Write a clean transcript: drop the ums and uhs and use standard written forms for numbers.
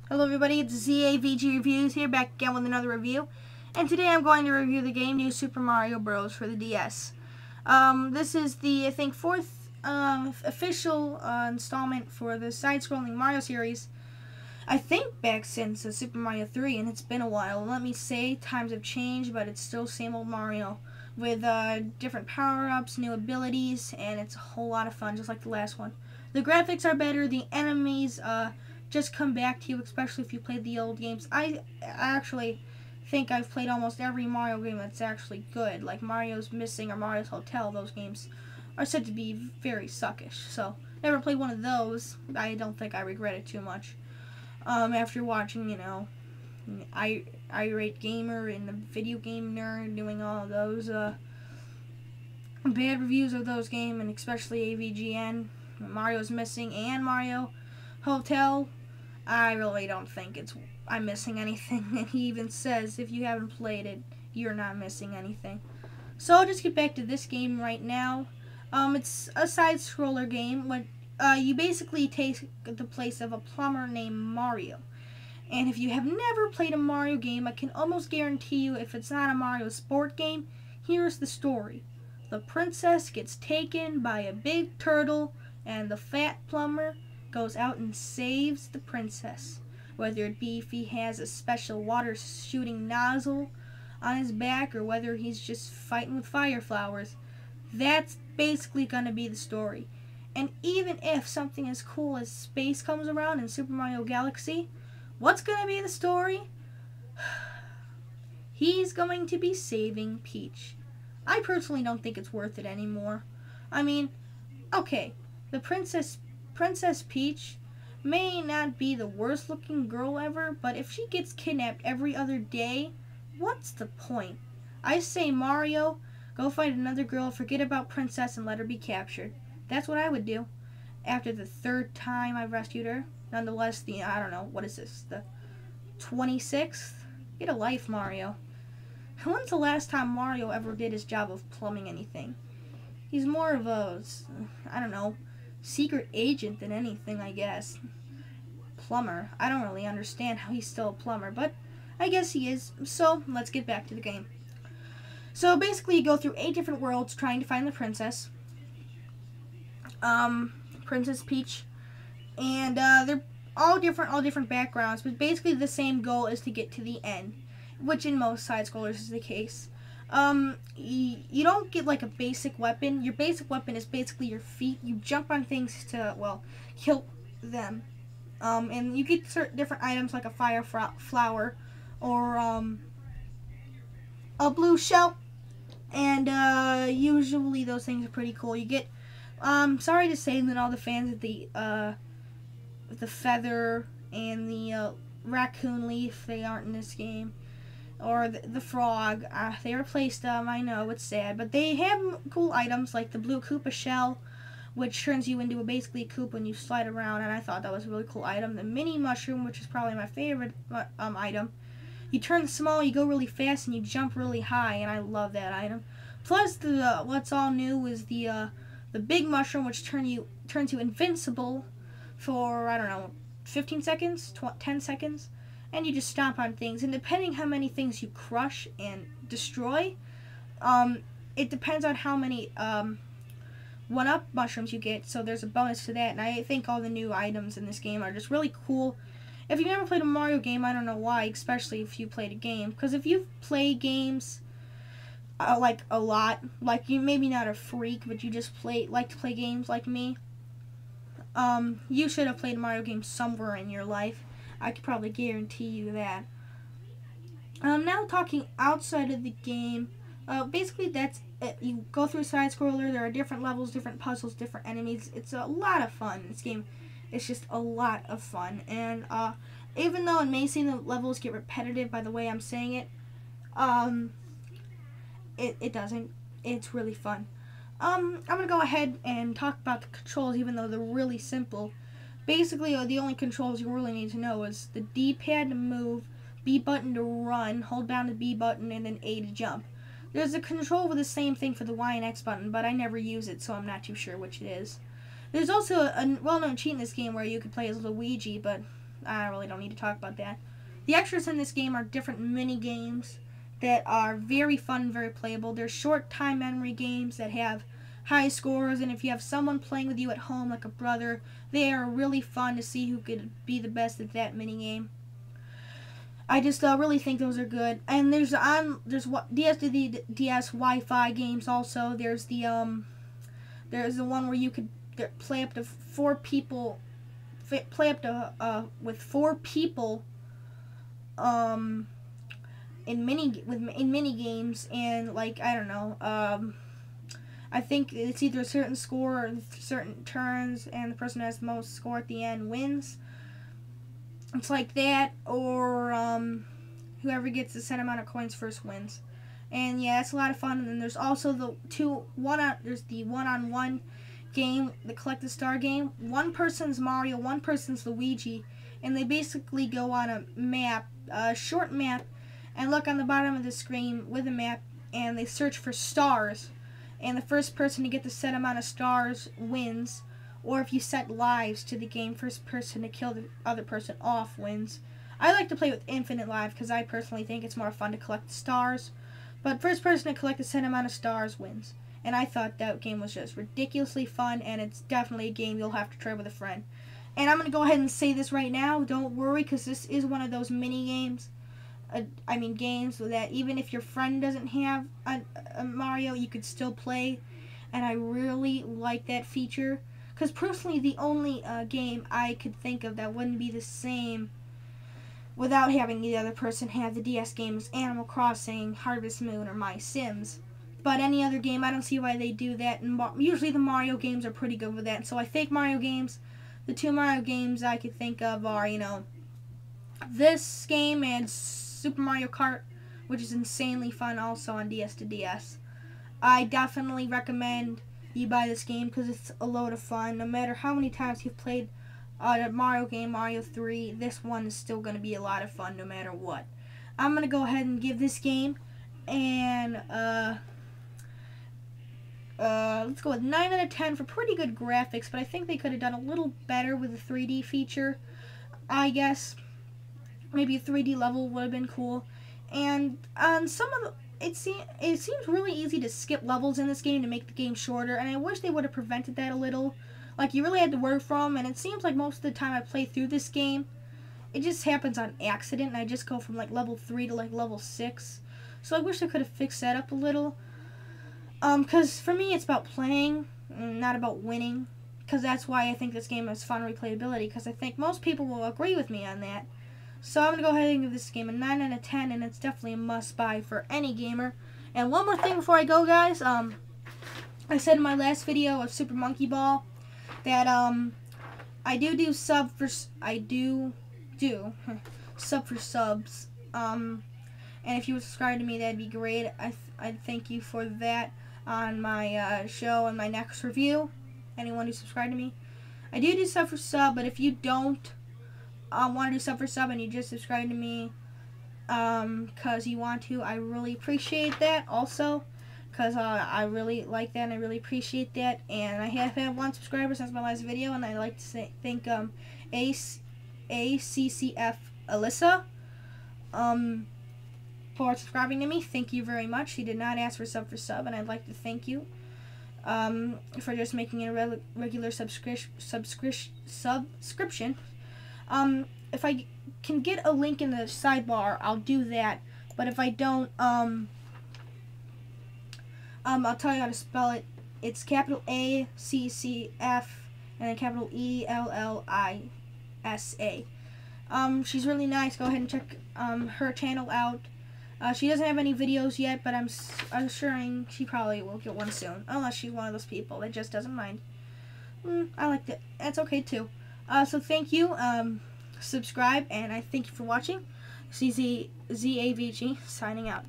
Hello everybody, it's ZAVG Reviews here, back again with another review. And today I'm going to review the game New Super Mario Bros. For the DS. This is the, I think, fourth official installment for the side-scrolling Mario series. I think back since Super Mario 3, and it's been a while. Let me say, times have changed, but it's still same old Mario. With different power-ups, new abilities, and it's a whole lot of fun, just like the last one. The graphics are better, the enemies, just come back to you, especially if you played the old games. I actually think I've played almost every Mario game that's actually good. Like Mario's Missing or Mario's Hotel, those games are said to be very suckish. So, never played one of those. I don't think I regret it too much. After watching, Irate Gamer and the Video Game Nerd doing all of those bad reviews of those games, and especially AVGN, Mario's Missing and Mario Hotel, I really don't think I'm missing anything. And he even says if you haven't played it, you're not missing anything. So I'll just get back to this game right now. It's a side-scroller game. You basically take the place of a plumber named Mario. And if you have never played a Mario game, I can almost guarantee you if it's not a Mario sport game, here's the story. The princess gets taken by a big turtle, and the fat plumber goes out and saves the princess. Whether it be if he has a special water shooting nozzle on his back or whether he's just fighting with fire flowers, that's basically going to be the story. And even if something as cool as space comes around in Super Mario Galaxy, what's going to be the story? He's going to be saving Peach. I personally don't think it's worth it anymore. I mean, okay, the Princess Peach may not be the worst looking girl ever, but if she gets kidnapped every other day, what's the point? I say, Mario, go find another girl, forget about Princess, and let her be captured. That's what I would do. After the third time I've rescued her. Nonetheless, I don't know, what is this, the 26th? Get a life, Mario. When's the last time Mario ever did his job of plumbing anything? He's more of a, I don't know, secret agent than anything, I guess. Plumber. I don't really understand how he's still a plumber, but I guess he is. So, let's get back to the game. So, basically, you go through 8 different worlds trying to find the princess. Princess Peach. And, they're all different backgrounds, but basically the same goal is to get to the end, which in most side-scrollers is the case. You don't get like a basic weapon. Your basic weapon is basically your feet. You jump on things to, well, kill them. And you get certain different items like a fire flower or a blue shell. And usually those things are pretty cool. You get, sorry to say that all the fans of the feather and the raccoon leaf, they aren't in this game. Or the frog, they replaced them. I know, it's sad, but they have cool items like the blue Koopa shell, which turns you into basically a Koopa when you slide around, and I thought that was a really cool item. The mini mushroom, which is probably my favorite item. You turn small, you go really fast, and you jump really high, and I love that item. Plus, what's all new is the big mushroom, which turns you invincible for, I don't know, 15 seconds, 10 seconds. And you just stomp on things, and depending how many things you crush and destroy, it depends on how many one-up mushrooms you get, so there's a bonus to that. And I think all the new items in this game are just really cool. If you've never played a Mario game, I don't know why, especially if you played a game, because if you play games like a lot, like you maybe not a freak, but you just like to play games like me, you should have played a Mario game somewhere in your life. I could probably guarantee you that. Now talking outside of the game, basically that's it. You go through a side-scroller, there are different levels, different puzzles, different enemies. It's a lot of fun. This game is just a lot of fun. And even though it may seem the levels get repetitive by the way I'm saying it, it doesn't. It's really fun. I'm going to go ahead and talk about the controls, even though they're really simple. Basically, the only controls you really need to know is the D-pad to move, B button to run, hold down the B button, and then A to jump. There's a control with the same thing for the Y and X button, but I never use it, so I'm not too sure which it is. There's also a well-known cheat in this game where you could play as Luigi, but I really don't need to talk about that. The extras in this game are different mini games that are very fun and very playable. They're short time memory games that have high scores, and if you have someone playing with you at home, like a brother, they are really fun to see who could be the best at that mini game. I just really think those are good. And there's what DS to the DS Wi-Fi games also. There's the one where you could play up to 4 people, play up to with 4 people in mini games, and like I don't know, I think it's either a certain score or certain turns, and the person who has the most score at the end wins. It's like that, or whoever gets the set amount of coins first wins. And yeah, it's a lot of fun. And then there's also there's the one-on-one game, the collect the star game. One person's Mario, one person's Luigi, and they basically go on a map, a short map, and look on the bottom of the screen with a map, and they search for stars. And the first person to get the set amount of stars wins. Or if you set lives to the game, first person to kill the other person off wins. I like to play with infinite lives because I personally think it's more fun to collect the stars. But first person to collect the set amount of stars wins. And I thought that game was just ridiculously fun, and it's definitely a game you'll have to try with a friend. And I'm going to go ahead and say this right now. Don't worry, because this is one of those mini games. Games that even if your friend doesn't have a Mario, you could still play. And I really like that feature. Because personally, the only game I could think of that wouldn't be the same without having the other person have the DS games, Animal Crossing, Harvest Moon, or My Sims. But any other game, I don't see why they do that. And usually the Mario games are pretty good with that. So I think Mario games, the 2 Mario games I could think of are, this game and Super Mario Kart, which is insanely fun also on DS to DS. I definitely recommend you buy this game because it's a load of fun. No matter how many times you've played a Mario game, Mario 3, this one is still going to be a lot of fun no matter what. I'm going to go ahead and give this game and let's go with 9 out of 10 for pretty good graphics, but I think they could have done a little better with the 3D feature. I guess maybe a 3D level would have been cool. And on some of the it seems really easy to skip levels in this game to make the game shorter, and I wish they would have prevented that a little. Like, you really had to work from, and it seems like most of the time I play through this game, it just happens on accident, and I just go from, like, level 3 to, like, level 6. So I wish they could have fixed that up a little. Because for me, it's about playing, not about winning. Because that's why I think this game has fun replayability, because I think most people will agree with me on that. So I'm going to go ahead and give this game a 9 out of 10, and it's definitely a must-buy for any gamer. And one more thing before I go, guys. I said in my last video of Super Monkey Ball that I do sub for subs. And if you would subscribe to me, that'd be great. I'd thank you for that on my show and my next review. Anyone who subscribed to me, I do sub for sub, but if you don't want to do sub for sub and you just subscribe to me because you want to, I really appreciate that also, because I really like that and I really appreciate that. And I have had 1 subscriber since my last video, and I'd like to thank ACCF Alyssa for subscribing to me. Thank you very much. She did not ask for sub, and I'd like to thank you for just making it a regular subscription. If I can get a link in the sidebar, I'll do that. But if I don't, I'll tell you how to spell it. It's capital ACCF and then capital ELLISA. She's really nice. Go ahead and check her channel out. She doesn't have any videos yet, but I'm assuring she probably will get one soon. Unless she's one of those people that just doesn't mind. I like that. That's okay too. So thank you. Subscribe, and I thank you for watching. ZAVG signing out.